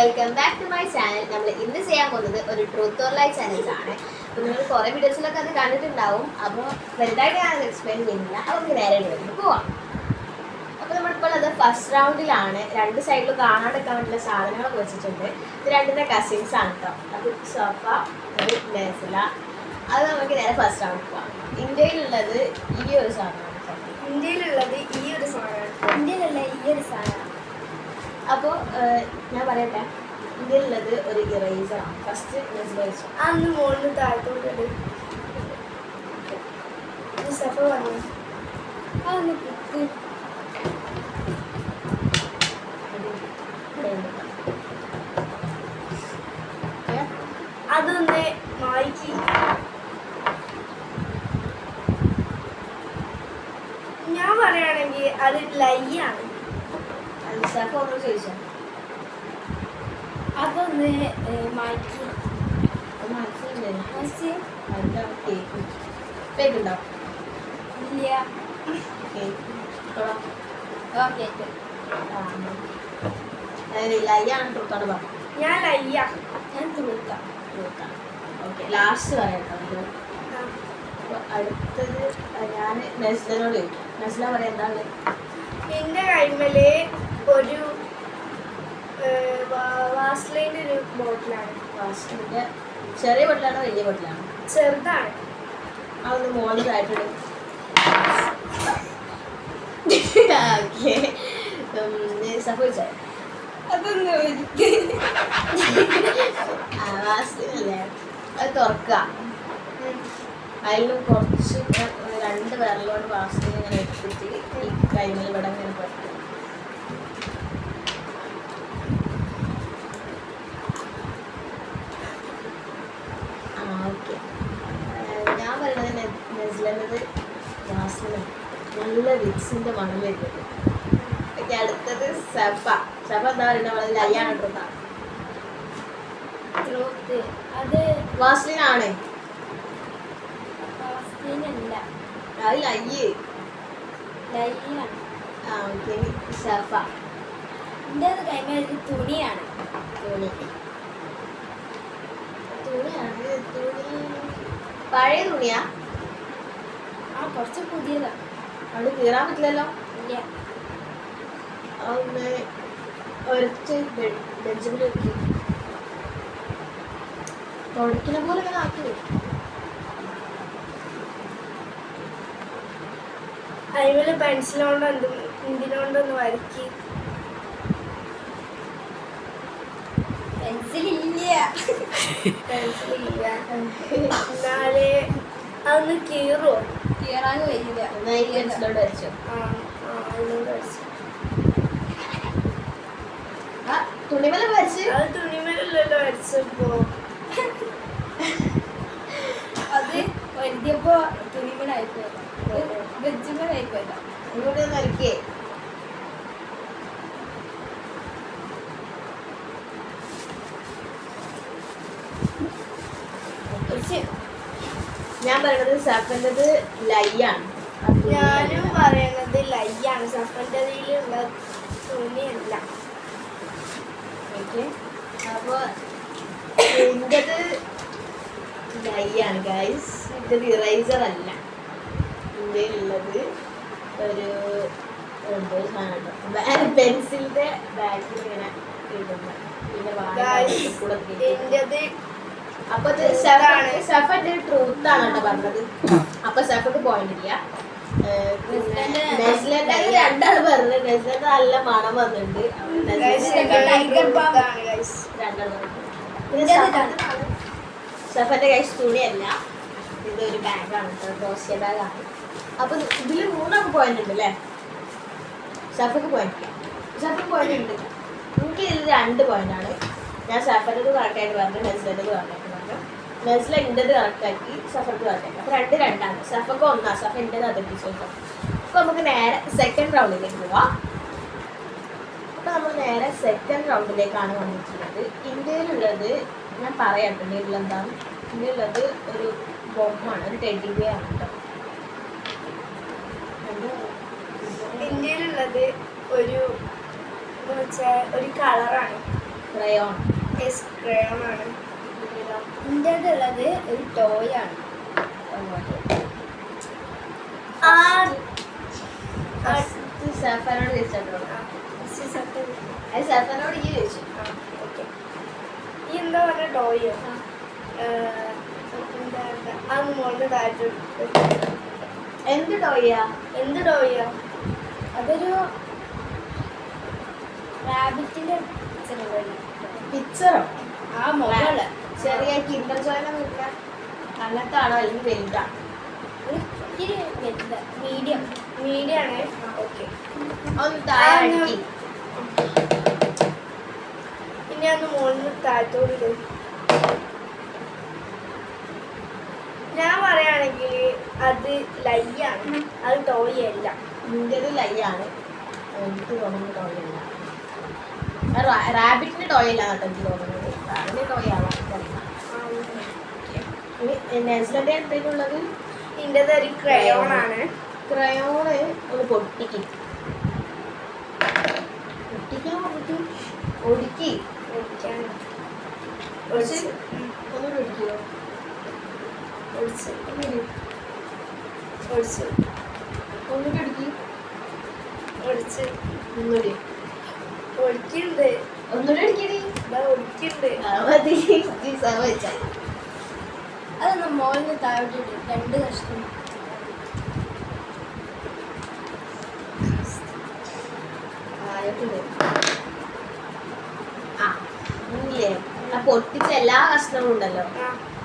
Welcome back to my channel. നമ്മൾ ഇന്ന് ചെയ്യാൻ പോകുന്നത് ഒരു ട്രൂത്ത് ഓർ ലൈ ചാലഞ്ച് ആണ്. അപ്പോൾ നിങ്ങൾ കുറേ വീഡിയോസിലൊക്കെ അത് കണ്ടിട്ടുണ്ടാവും. അപ്പോൾ വലുതായിട്ട് ഞാൻ എക്സ്പ്ലെയിൻ ചെയ്യുന്നില്ല. അപ്പോൾ നമുക്ക് നേരെ വീട്ടിലേക്ക് പോവാം. അപ്പോൾ നമ്മളിപ്പോൾ അത് ഫസ്റ്റ് റൗണ്ടിലാണ്. രണ്ട് സൈഡിലും കാണാണ്ടിരിക്കാൻ വേണ്ടിയുള്ള സാധനങ്ങളൊക്കെ വെച്ചിട്ടുണ്ട്. ഇത് രണ്ടിൻ്റെ കസിൻസ് ആണ് കേട്ടോ. അത് സോഫ, ഒരു നെസ്ല. അത് നമുക്ക് നേരെ ഫസ്റ്റ് റൗണ്ടിൽ പോവാം. ഇന്ത്യയിലുള്ളത് ഈ ഒരു സാധനമാണ്. ഇന്ത്യയിലുള്ളത് ഈ ഒരു സാധനമാണ്. ഇന്ത്യയിലുള്ള ഈ ഒരു സാധനം. അപ്പോൾ ഞാൻ പറയട്ടെ, ഇന്ത്യയിലുള്ളത് ഒരു ഇറേസറാണ്. ഫസ്റ്റ് നെസ്ല വെച്ചു. അന്ന് മുകളിൽ താഴത്തോട്ടുണ്ട്. സഫ പറഞ്ഞു അതൊന്ന് കുത്തി അതൊന്ന് മായ്ക്ക്. ഞാൻ പറയുകയാണെങ്കിൽ അത് ലൈയാണ്. ഒന്ന് ചോദിച്ചോ. അതൊന്ന് മായ്ക്ക്. കേക്കുണ്ടോ? ഇല്ല. ലയ്യാണ് ട്രൂത്തോടെ പറഞ്ഞു. ഞാൻ ലയ്യ. ഞാൻ തുളുക്കാം. ഓക്കെ, ലാസ്റ്റ് പറയട്ടോ. അപ്പോൾ അടുത്തത് ഞാൻ നസ്ലിനോട് ചോദിക്കും. നസ്ല പറയാം എന്താണ്? എൻ്റെ കൈമല് ഒരു വാസ്ലൈൻ്റെ ഒരു ബോട്ടിലാണ്. വാസ്ലിൻ്റെ ചെറിയ ബോട്ടിലാണോ വലിയ ബോട്ടിലാണോ? ചെറുതാണ്. അതൊന്ന് മോളിലായിട്ടുണ്ട്. ഓക്കെ, സംഭവിച്ചോ? അതൊന്ന് വാസ്ലിനല്ലേ, അത് തുറക്കുക. അതിലും കുറച്ച് രണ്ട് വിരലോട് വാസ്ലിൻ ഇങ്ങനെ എടുത്തിട്ട് ഈ കൈമൽ ഇവിടെ ഇങ്ങനെ പറ്റും. ഓക്കെ, ഞാൻ പറയുന്നത് നെസ്ലത് വാസ്ലിൻ നല്ല വിക്സിൻ്റെ മണം വരുന്നത്. ഓക്കെ, അടുത്തത് സഫ. സഫ എന്താ പറയുന്നത്? വളരെ ലയ്യാണ് ട്രൂത്ത. ട്രൂത്ത് അത് വാസ്ലിൻ ആണ്. വാസ്ലൈനല്ല, അത് ലയ്യ്. ലയ്യാണ്. ഓക്കെ, സഫ. എൻ്റെ അത് കൈമൽ ഒരു തുണിയാണ്. തുണി തുണിയാണ്. തുണി പഴയ തുണിയാ? കുറച്ച് പുതിയതാണ്. അവിടെ കീറാൻ പറ്റില്ലല്ലോ. ഇല്ല. ഒന്ന് ഒരച്ച് ബെഞ്ചിൽ വെക്കി തുടയ്ക്കുന്ന പോലെ ഇങ്ങനെ ആക്കി വെക്കും. അതിമേല് പെൻസിലോണ്ട് എന്തിനോണ്ടൊന്ന് വരക്കി. പെൻസിലില്ല. പെൻസിലില്ല. എന്നാല് അതൊന്ന് കീറുമോ? കീറാൻ കഴിയില്ല. എന്നാൽ ഈ പെൻസിലോട് വരച്ചു. അതിനോട് വരച്ചു. ആ തുണിമല വരച്ച്. അത് തുണിമേലല്ലോ വരച്ചപ്പോ. അത് വരുത്തിയപ്പോ തുണിമേലായിപ്പോയതാ. വെജിമേലായിപ്പോയതാ. ഇങ്ങോട്ട് വരക്കേ. ഞാൻ പറയുന്നത് സഫൻ്റെത് ലയ്യാണ്. ഞാനും പറയണത് ലയ്യാണ്. സഫൻ്റെതിലുള്ള തുണിയല്ല. ഓക്കെ, അപ്പോൾ എൻ്റെത് ലയ്യാണ് ഗൈസ്. എൻ്റെത് ഇറേസർ അല്ല. ഇന്ത്യയിലുള്ളത് ഒരു എന്തോ സാധനം പെൻസിലിൻ്റെ ബാഗിൽ ഇങ്ങനെ ഇടുന്ന പിന്നെ കൂടെ. എന്റേത് അപ്പൊ സഫന്റെ ട്രൂത്ത് ആണ് കേട്ടോ പറഞ്ഞത്. അപ്പൊ സഫക്ക് പോയിന്റ് ഇല്ല. നെസ്ലന്റെ രണ്ടാൾ പറഞ്ഞത്. നെസ്ലന്റെ നല്ല മണം വന്നിട്ടുണ്ട്. സഫന്റെ കൈസ് തുണിയല്ല, ഇതൊരു ബാഗാണ് കേട്ടോ. ക്രോഷ്യ ബാഗാണ്. അപ്പൊ ഇതില് മൂന്നാൾക്ക് പോയിന്റ് ഉണ്ട് അല്ലേ? സഫക്ക് പോയിന്റ് ഇല്ല. സഫക്ക് പോയിന്റ് ഉണ്ട്. എനിക്ക് ഇതിൽ 2 പോയിന്റാണ്. ഞാൻ സഫൻ്റെത് കറക്റ്റായിട്ട് പറഞ്ഞു, നെസ്ലൻ്റെത് കറക്റ്റായിട്ട് പറഞ്ഞു. നെസ്ല ഇൻ്റെത് കറക്റ്റാക്കി, സഫർക്ക് കറക്റ്റാക്കി. അപ്പോൾ 2-2ആണ്. സഫക്ക് 1, സഫ ഇൻ്റെത് അതെത്തിച്ചു കേട്ടോ. അപ്പോൾ നമുക്ക് നേരെ സെക്കൻഡ് റൗണ്ടിലേക്ക് പോവാം. അപ്പോൾ നമ്മൾ നേരെ സെക്കൻഡ് റൗണ്ടിലേക്കാണ് വന്നിട്ടുള്ളത്. ഇന്ത്യയിലുള്ളത് ഞാൻ പറയാം. ഇന്ത്യയിലെന്താണ്? ഇന്ത്യയിലുള്ളത് ഒരു ബൊമ്മാണ്, ഒരു ടെഡി ബിയർ ആണ് കേട്ടോ. ഇന്ത്യയിലുള്ളത് ഒരു കളറാണ്. ക്രയോൺ. ക്രയോൺ ആണ്. ഇന്റേതുള്ളത് ഒരു ടോയ് ആണ്. സഫനോട് ചോദിച്ചിട്ടുണ്ടോ? അത് സഫനോട് ഈ ചോദിച്ചു. ഈ എന്താ പറഞ്ഞ ടോയോ? അന്ന് മോളിന് താഴെ എന്ത് ടോയാ? എന്ത് ടോയോ? അതൊരു റാബിറ്റിന്റെ പിക്ചറോ? ആ മോള് ചെറിയ കിൻഡർ ജോയിനെ നോക്കുക. അങ്ങനത്തെ ആണോ അല്ലെങ്കിൽ വലുതാ? ഇത്തിരി വലുത്. മീഡിയം മീഡിയം ആണ്. ഓക്കെ. ഒന്ന് താഴെ പിന്നെ അന്ന് മോളിന് താഴത്തോട് ഞാൻ പറയുകയാണെങ്കിൽ അത് ലൈയാണ്, അത് ടോയ് അല്ല. ഇന്ത്യയിൽ ലൈയാണ്. എനിക്ക് തോന്നുന്നത് ടോയ് അല്ല. റാബിറ്റിന്റെ ടോയ് അല്ല കേട്ടോ എനിക്ക് തോന്നുന്നത്. അതിന്റെ ടോയ് ആവാം. നെസ്ലന്റെ എന്തെങ്കിലുള്ളത്? ഇതിൻ്റെത് ഒരു ക്രയോൺ ആണ്. ക്രയോണ് ഒന്ന് പൊട്ടിക്ക്. പൊട്ടിക്കാൻ പറഞ്ഞിട്ട് ഒടുക്കി. ഒന്നുകൂടി ഒടിക്കോ? ഒന്നുകൂടി ഒടുക്കി. ഒന്നുകൂടി ഒഴിക്കുന്നുണ്ട്. ഒന്നുകൂടി ഒടിക്കടി. ഒഴിക്കുന്നുണ്ട്. മതി. വെച്ച അതൊന്ന് മോളിന് താഴോട്ടിട്ട് 2 കഷ്ണം. പൊട്ടിച്ച എല്ലാ കഷ്ണവും ഉണ്ടല്ലോ,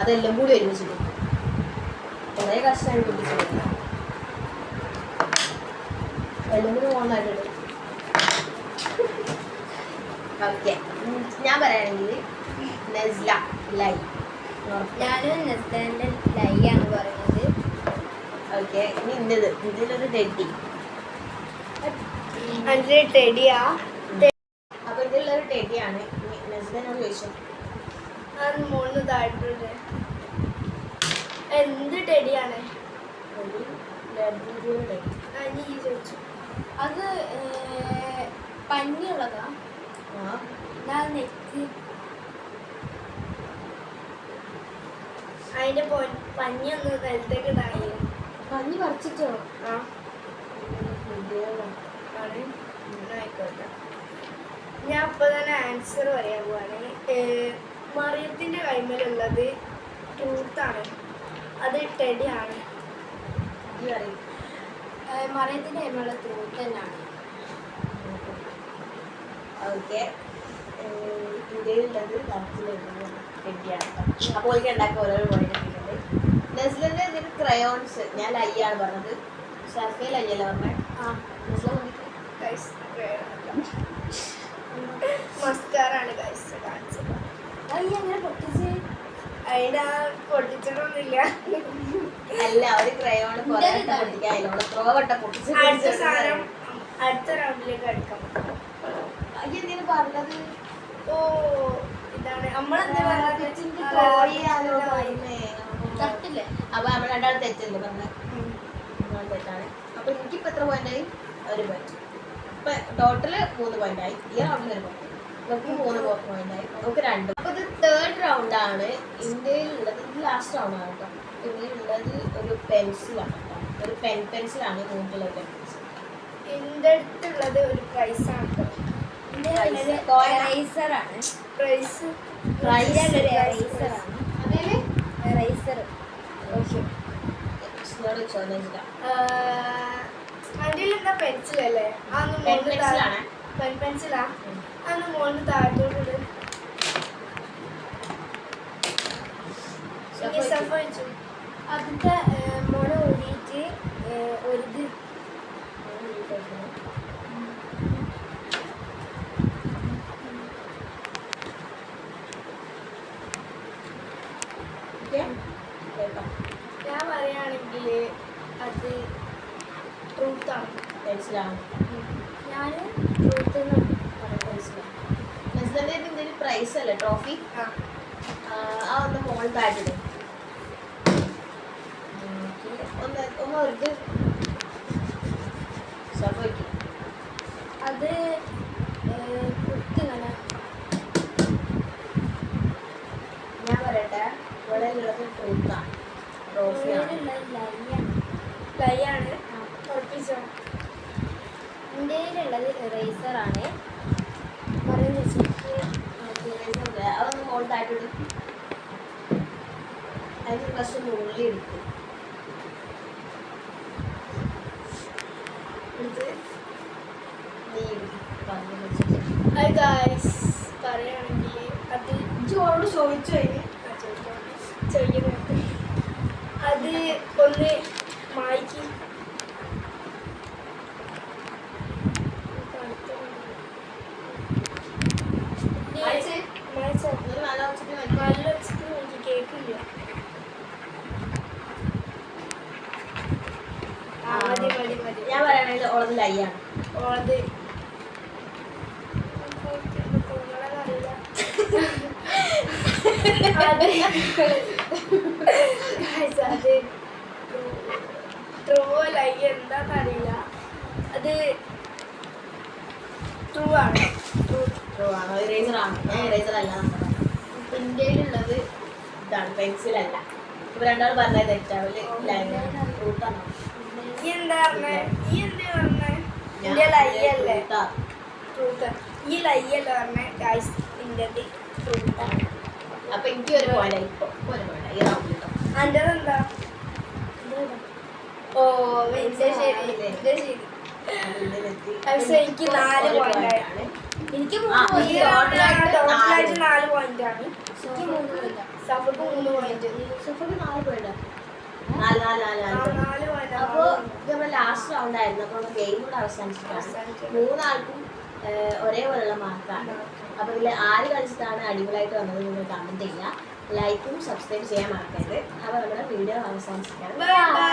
അതെല്ലാം കൂടി ഒരുമിച്ചിട്ട് കുറെ കഷ്ണം പൊട്ടിച്ചിട്ടില്ല. എല്ലാം കൂടി ഓണായിട്ടുണ്ട്. ഓക്കെ, ഞാൻ പറയുകയാണെങ്കിൽ നെസ്ല ലൈ. ഞാനും നെസ്ലന്റെ ലൈ ആണ് പറയുന്നത്. ഓക്കെ, ഇനി ഇന്നത് ഇതിലൊരു ടെഡി. അതിൽ ടെഡിയാ? അപ്പൊ ഇതിലുള്ളൊരു ടെഡിയാണ്. നെസ്ലനോട് ചോദിച്ചു. അത് മോളിന് താഴോട്ട് എന്ത് ടെഡിയാണ്? നീ ചോദിച്ചു. അത് പഞ്ഞിയുള്ളതാ? നെക്ക് അതിന്റെ പഞ്ഞി ഒന്ന് നിലത്തേക്ക് ഇടായി. പഞ്ഞി പറിച്ചിട്ടോ? ആയിക്കോട്ടെ, ഞാൻ അപ്പൊ തന്നെ ആൻസർ പറയാൻ പോവാണ്. മറിയത്തിന്റെ കൈമേലുള്ളത് ട്രൂത്താണ്, അത് ടെഡിയാണ്. മറിയത്തിന്റെ കൈമേലുള്ള ട്രൂത്ത് തന്നെയാണ്. ഓക്കെ, ഇന്ത്യയിലുള്ളത് ടെഡിയാണ്. അപ്പോൾ എനിക്ക് ഉണ്ടാക്കാൻ ഓരോ പോയിട്ടുണ്ട്. നെസ്ലിന്റെ ഇതിന് ക്രയോൺസ് ഞാൻ ലൈ ആണ് പറഞ്ഞത്. ഷർഫയിൽ ലൈയല്ല പറഞ്ഞത്. മസ്കാറാണ് അങ്ങനെ പൊട്ടിച്ച് അതിനാ പൊട്ടിച്ചിട്ടൊന്നുമില്ല. അല്ല, ഒരു ക്രയോൺ പൊട്ടിക്കാൻ അടുത്ത സാധനം അടുത്ത റൗണ്ടിലേക്ക് എടുക്കാം. എന്തിനു പറഞ്ഞത്? ഓ, ഇതാണ് നമ്മളെന്താ തട്ടില്ലേ? അപ്പൊ നമ്മൾ രണ്ടാളും തെറ്റല്ലേ പറഞ്ഞത്? തെറ്റാണ്. അപ്പൊ എനിക്കിപ്പോ എത്ര പോയിന്റായി? 1 പോയിന്റ്. ഇപ്പൊ ടോട്ടല് 3 പോയിന്റായി. ഈ റൗണ്ടിൽ 1 പോയിന്റ്. നമുക്ക് 3 പോയിന്റായി. നമുക്ക് 2. അപ്പൊ ഇത് 3rd റൗണ്ടാണ്. ഇന്ത്യയിലുള്ളത് ഇത് ലാസ്റ്റ് റൗണ്ടാണ് കേട്ടോ. ഇന്ത്യയിലുള്ളത് ഒരു പെൻസിലാണ് കേട്ടോ. ഒരു പെൻസിലാണ്. മൂന്നിലുള്ള പെൻസിൽ. എന്റെ അടുത്തുള്ളത് ഒരു പ്രൈസാണ് കേട്ടോ. അതിലെന്താ പെൻസിലല്ലേ? പെൻസിലാ? അന്ന് മോളിന് താഴത്തോട്ട് സംഭവിച്ചു. അതിന്റെ മുള ഊരിയിട്ട് ഒരു ഞാൻ പറയുകയാണെങ്കിൽ അത് ട്രൂത്താണ്. പെൻസിലാണ്. ഞാൻ ട്രൂത്ത് നെസ്ലിന്റെ പ്രൈസ് അല്ലേ ട്രോഫി? ആ ഒന്ന് മോൾ ബാറ്റില് ഒന്ന് ഒരു സംഭവിക്കും. അത് കുത്തിങ്ങനെ പോയിന്റുള്ളത് ട്രൂത്താണ്. ട്രോഫിയാണ്. ലൈയാണ് ഉറപ്പിച്ചോ. ഇന്ത്യയിലുള്ളത് ഇറേസറാണ്. പറയുന്ന ചേച്ചി അതൊന്ന് മോൾട്ടായിട്ടിടും. അതിന് കുറച്ച് ഉള്ളി എടുക്കും. എടുത്ത് നീ പറഞ്ഞു വെച്ചിട്ട് ഹായ് ഗായ്സ് പറയുകയാണെങ്കിൽ അത് ഇജ്ജോട് ചോദിച്ചു കഴിഞ്ഞ് ചോദിക്കുന്നത് അത് ഒന്ന് മായ്ക്ക് മായ്ച്ചോ ഒരു നല്ല വെച്ചിട്ട് നല്ല വെച്ചിട്ട് എനിക്ക് കേൾക്കില്ല. മതി മതി മതി. ഞാൻ പറയണെങ്കിൽ ഉള്ളത് ലൈയാണ്. ഓളത് അത് ട്രൂ ലൈ എന്താന്നറിയില്ല. അത് ട്രൂ ആണ്. ട്രൂ ആണ്. ഇറേസർ ആണ്. ഞാൻ ഇറേസർ അല്ല. ഇന്ത്യയിലുള്ളത് ഇതാണ്, പെൻസിലല്ല. ഇപ്പൊ രണ്ടാൾ പറഞ്ഞത് തെറ്റാവില്ല. ട്രൂത്താണ്. ഈ എന്താ പറഞ്ഞേ? ഈ എന്താ പറഞ്ഞേ? ഇന്ത്യ ലൈ അല്ലേ? ട്രൂത്ത്. ഈ ലൈ അല്ലേ പറഞ്ഞേ ഗായ്സ്? ഇന്ത്യയിൽ ട്രൂത്താണ്. അപ്പൊ എനിക്ക് ഒരു പോയിന്റ് ഇപ്പൊ ഒരു പോയിന്റ് ഈ റൗണ്ടിൽ കേട്ടോ. എൻ്റെ എന്താ? ഓ എൻ്റെ ശരി എൻ്റെ ശരി. പക്ഷെ എനിക്ക് 4 പോയിന്റായി. എനിക്ക് ഈ റൗണ്ടിലാണ് ടോട്ടലായിട്ട് 4 പോയിന്റാണ്. എനിക്ക് 3 പോയിന്റ്. സഫക്ക് 3 പോയിന്റ്. സഫക്ക് 4 പോയിന്റ്. 4 പോയിന്റ്. അപ്പൊ ഇത് നമ്മുടെ ലാസ്റ്റ് റൗണ്ട് ആയിരുന്നു. അപ്പൊ നമ്മുടെ ഗെയിം കൂടെ അവസാനിച്ചിട്ടാണ്. 3 ആൾക്കും ഒരേപോലെയുള്ള മാർക്കാണ്. അപ്പൊ ഇതിൽ ആര് കളിച്ചിട്ടാണ് അടിപൊളിയായിട്ട് വന്നത് നിങ്ങൾ കമന്റ് ചെയ്യുക. ലൈക്കും സബ്സ്ക്രൈബ് ചെയ്യാൻ മറക്കരുത്. അപ്പൊ നമ്മുടെ വീഡിയോ അവസാനിച്ചിട്ടാണ്. Bye bye.